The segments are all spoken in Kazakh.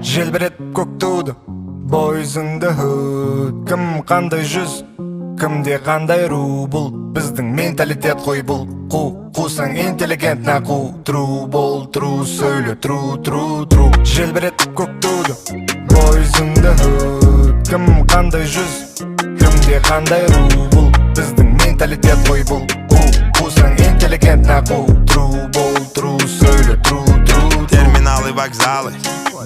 Желбіретіп көк туды бойызыңды хыт. Кім қандай жүз, кімде қандай ру. Бұл біздің менталитет қой. бұл Қусаң интеллигент нақу. Тру бол, тру сөйле, тру. Желбіретіп көк туды бойызыңды хыт. Кім қандай жүз, кімде қандай ру. Бұл біздің менталитет қой. бұл Қусаң интеллигент нақу. Тру бол, тру сөйле, тру. Терминалы, вокзалы,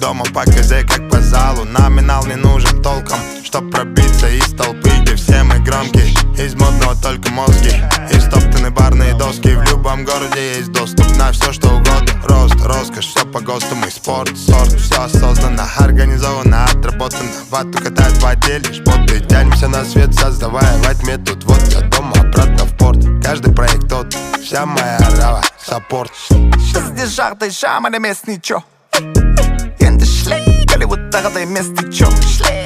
дома по КЗ, как по залу. Номинал не нужен толком, чтоб пробиться из толпы, где все мы громкие. Из модного только мозги, и стоптаны барные доски. В любом городе есть доступ на все, что угодно. Рост, роскошь, все по ГОСТу. Мы спорт, сорт, все осознанно, организованно, отработано. Вату катают в отделе, шпоты. Тянемся на свет, создавая во тьме. Тут вот я дома, обратно в порт. Каждый проект тот, вся моя рава, саппорт. Бізде жағдай жаман емес ничо. Енді шлей, Голливудтағыдай емес ничо. Шлей,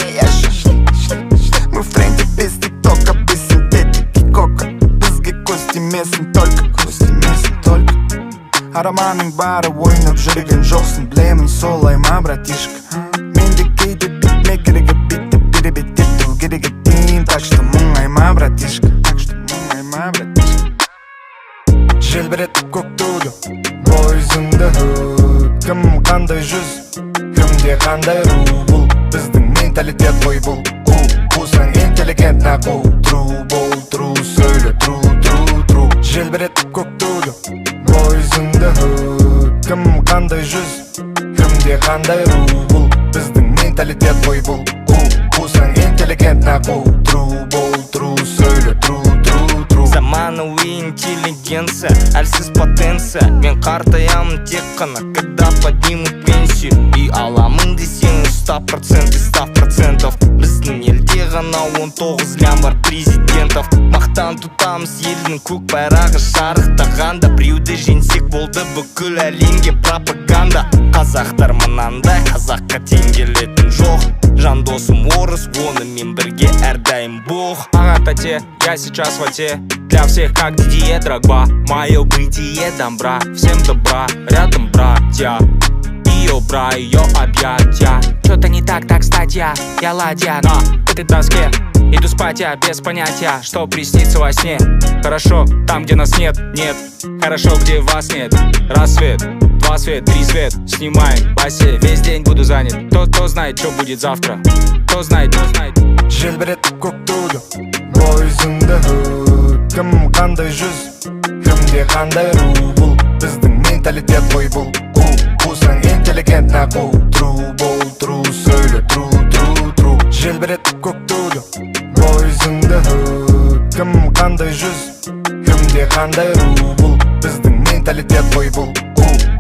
мы в тренде без тиктока, без синтетики кока. Бізге көз тимесін только. Араманың бары ойнап жүрген жоқсың. Білемін солай ма, братишка. Менде кейде битме керегі битті беребет етту керегі дейін. Так что мұңайма, братишка. Желбіретіп көк туды бойызыңды хыт. Кім қандай жүз, кімде қандай ру. Бұл біздің менталитет қой. бұл Қусаң интеллигент нақу. Тру бол, тру сөйле, тру. Желбіретіп көк туды бойызыңды хыт. Кім қандай жүз, кімде қандай ру. Бұл біздің менталитет қой. бұл Қусаң интеллигент нақу. Тру бол, тру сөйле, тру. Заманауи интеллигенция, әлсіз потенция. Мен қартаямын тек қана, когда поднимут пенсию. И аламын десең 100% из 100%. Біздің елде ғана 19 лям бар президентов. Мақтан тұтамыз елдің көк байрағы шарықтағанда. Біреуді женсек болды бүкіл әлемге пропаганда. Қазақтар мынандай, қазаққа тең келетін жоқ. Жан досым орыс, онымен бірге әрдайым бог. Ага, тате, я сейчас в оте. Для всех как Дидье Дрогба. Мое бытие добра, всем добра, рядом братья. Ее бра, ее объятия. Что-то не так, статья. Я ладья на этой доске. Иду спать я без понятия, что приснится во сне. Хорошо, там где нас нет. Хорошо, где вас нет. Рассвет, 2 свет, 3 свет. Снимаем басе, весь день буду занят. Кто знает, что будет завтра. Кто знает. Желбіретіп көк туды бойызыңды хыт. Кім қандай жүз, кімде қандай ру. Бұл біздің менталитет қой. бұл Қусаң интеллигент нақу. Тру бол, тру сөйле, тру. Желбіретіп көк туды бойызыңды хыт. Кім қандай жүз, кімде қандай ру. Бұл біздің менталитет қой. бұл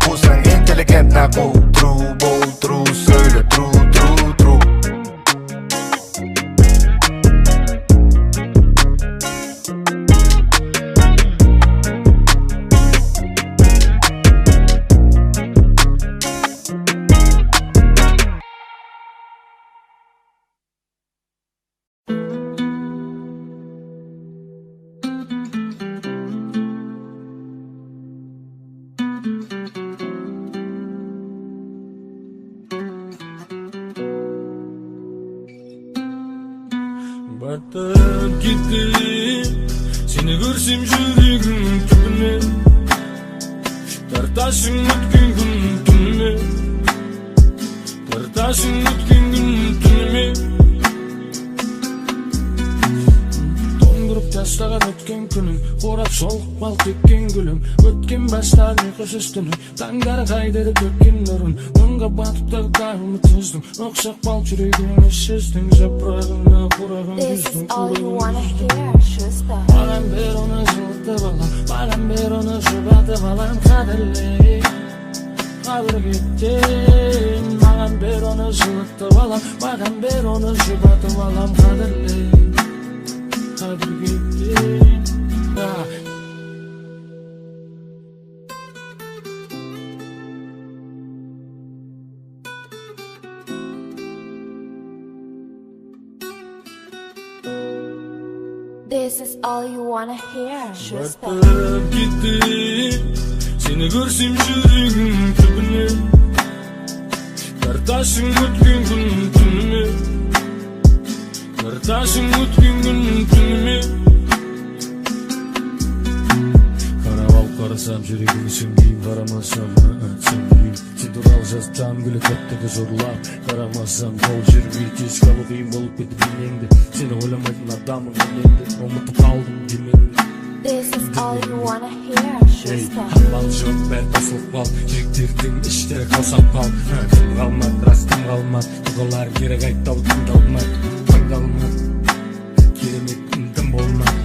Қусаң интеллигент нақу. Тру бол, тру сөйле, тру. Батып кетті, сені көрсем жүрегімнің түбіне. Тартасың өткен күн түніме. Тартасың өткен күн түніме. Тоңдырып тастаған өткен күнің, қорап солық бал теккен гүлің. Өткен бастан ұйқысыз түнің, таңдар қайдырып өткен нұрын. Мұңға батып тағдайымы түздің, ұқсақ бал жүрегімі сездің. Жапырағында құрағын күздің маған бер оны жылытып алам, маған бер оны жұбатып алам. Қадірле, қадір кеттен. Маған бер оны жылытып алам, маған бер оны жұбатып алам. Қадірле, қадір кеттен. This is all you wanna hear. Батып кетті, сені көрсем жүрегім түбіне. Kartaşın ötken günün tünümü, kartaşın ötken günün tünümü. Karaval karasam yüreğimi süngeyim, karamazsam süngeyim. Sen tural жазsam gülü kattaki zorlar, karamazsam kol jür bir kez kalı kıyım bolup ketip dinlendi. Seni oylamadın adamın dinlendi, unutup kaldım dinlendi. This is all you wanna hear. Schuster. Halal жоқ бәрі тасылып қал, жүректердің іштері қалсап қал. Тым қалмады, рас тым қалмады, тұғалар кері қайттау тыңдалмады. Тыңдалмады, керемет тым болмады.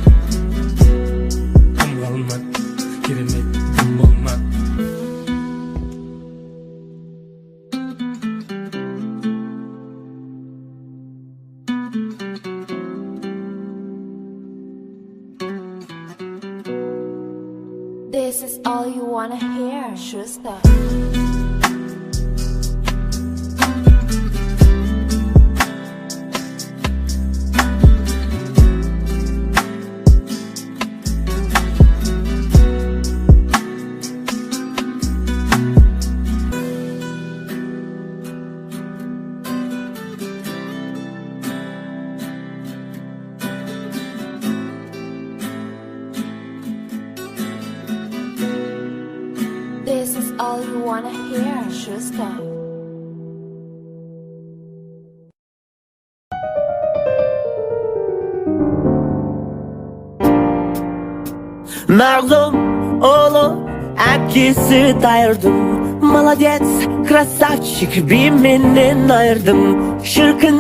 Тым қалмады, керемет тым болмады. This is all you wanna hear. Schuster. This is all you wanna hear. Schuster. Mağlum oğlu әкесі дайырдым. Молодец, красавчик, бименен айырдым. Шіркін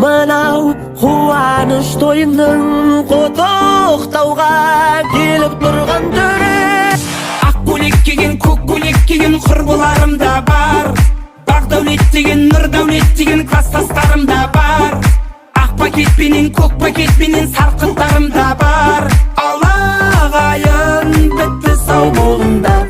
мынау қуаныш тойының құттықтауға келіп тұрған түрі. Ақ көйлек киген, көк көйлек киген құрбыларым да бар. Бақ дәулет деген, нұр дәулет деген кластастарым да бар. Ақ пакетпенен, көк пакетпенен сарқыттарым да бар. Алағайын бітті сау болыңдар.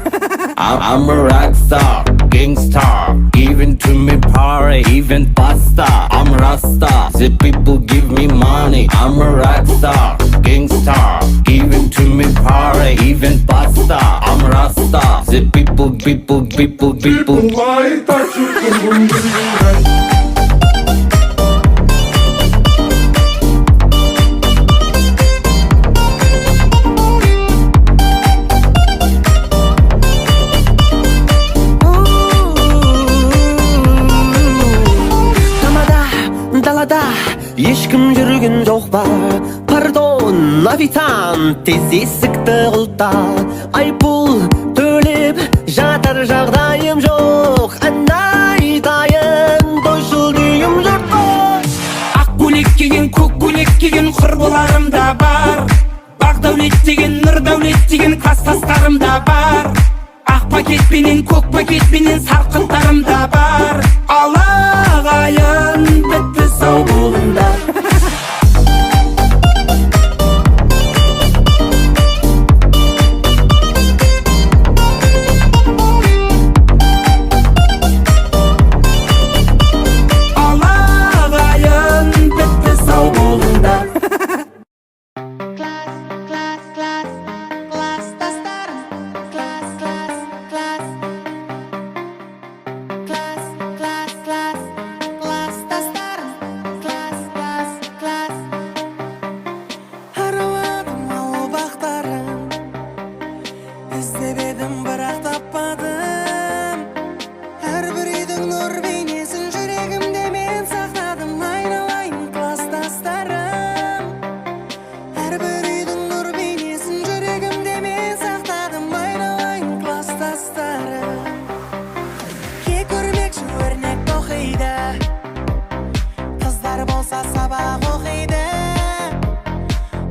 I'm a rock star, gangstar. Even to me party, even pasta. I'm Rasta, the people give me money. I'm a rock star, gangstar. Even to me party, even pasta. I'm Rasta, the people. Why touch you? Ешкім жүрген жоқ ба? Пардон, официант, тез есікті құлта. Айыппұл төлеп жатар жағдайым жоқ. Ән айтайын, тойшыл дүйім жұрт. Ақ көйлек киген, көк көйлек киген құрбыларым да бар. Бақ дәулет деген, нұр дәулет деген кластастарым да бар. Ақ пакетпенен, көк пакетпенен сарқыттарым да бар. Алағайын бітті сау болыңдар.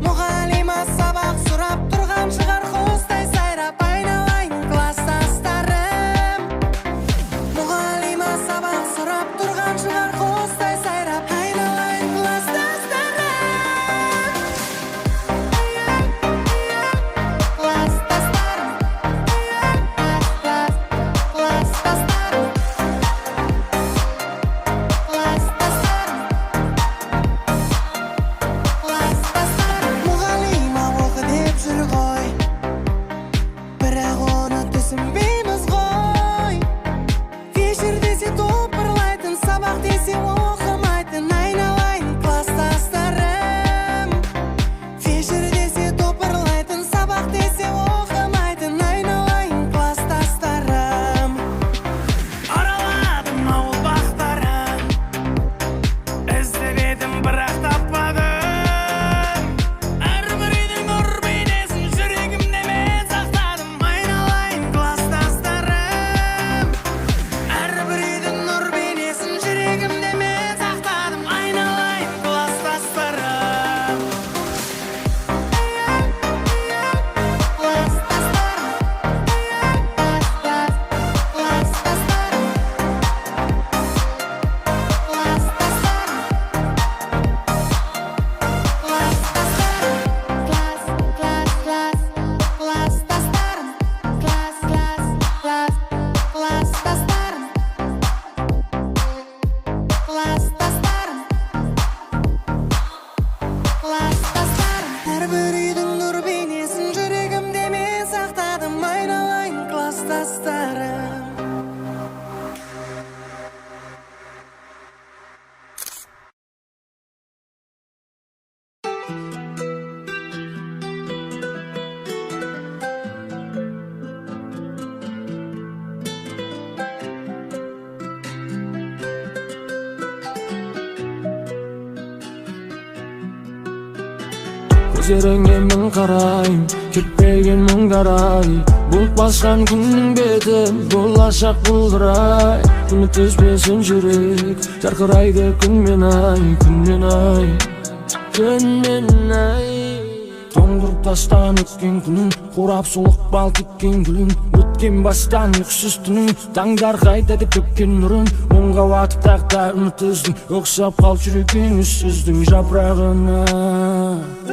Мұғалима сабақ сұрап тұрған шығар қостай сайрап айналайын Көздеріңе мың қарайым, кетпеген мұңдар ай. Бұлт басқан күннің беті, болашақ бұлдырай. Үміт үзбесін жүрек, жарқырайды күнмен ай, күнмен ай, күнмен ай. Тоңдырып тастан өткен күнің, қурап солық бал теккен гүлің. Өткен бастан ұйқысыз түнің, таңдар қайта деп төккен нұрын. Мұңға уатып тақта үміт үздің, ұқсап қал жүрегің үссіздің жапырағына.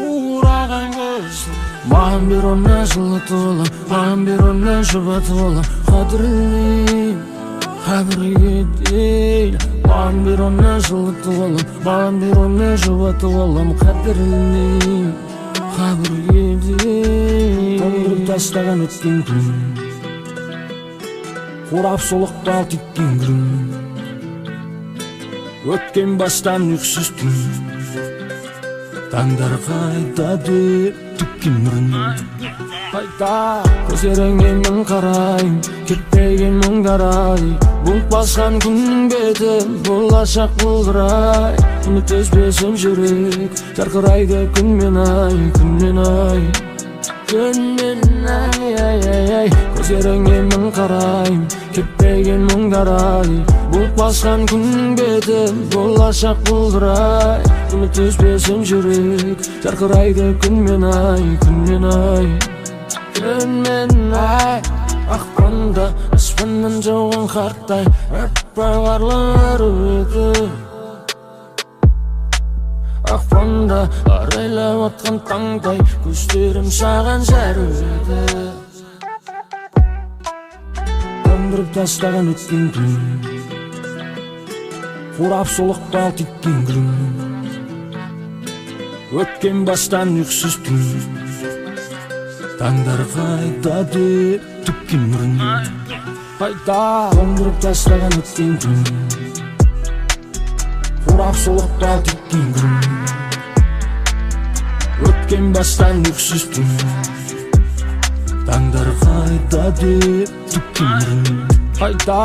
Ураған көздің, маған бер оны жылытып алам, маған бер оны жұбатып алам. Қадірлейм, қабірге дейін. Маған бер оны жылытып алам, маған бер оны жұбатып алам. Қадірлейм, қабірге дейін. Тоңдырып тастаған өткен күн, қурап солық бал теккен гүлің. Өткен бастан ұйқысыз түн, таңдар қайта деп төккен нұрын. Қайта көздеріңе мың қарайым, кетпеген мұңдар ай. Бұлт басқан күннің беті, болашақ бұлдырай. Үміт үзбесін жүрек, жарқырайды күнмен ай, күнмен ай, күнмен ай, ай, ай, ай. Көздеріңе мың қарайым, кетпеген мұңдар ай. Бұлт басқан күннің беті, болашақ бұлдырай. Үміт үзбесін жүрек, жарқырайды күнмен ай, күнмен ай, күнмен ай. Ақпанда аспаннан жауған қартай, аппақ қарлар өті. Ақпанда арайлап атқан таңдай, көздерім саған зәрі еді. Тоңдырып тастаған өткен күн, қурап солық бал теккен гүлің. Өткен бастан ұйқысыз түн, таңдар қайта деп төккен нұрын. Қайта тоңдырып тастаған өткен күн, қурап солық бал теккен гүлің. Өткен бастан ұйқысыз түн, таңдар қайта деп төккен нұрын. Қайта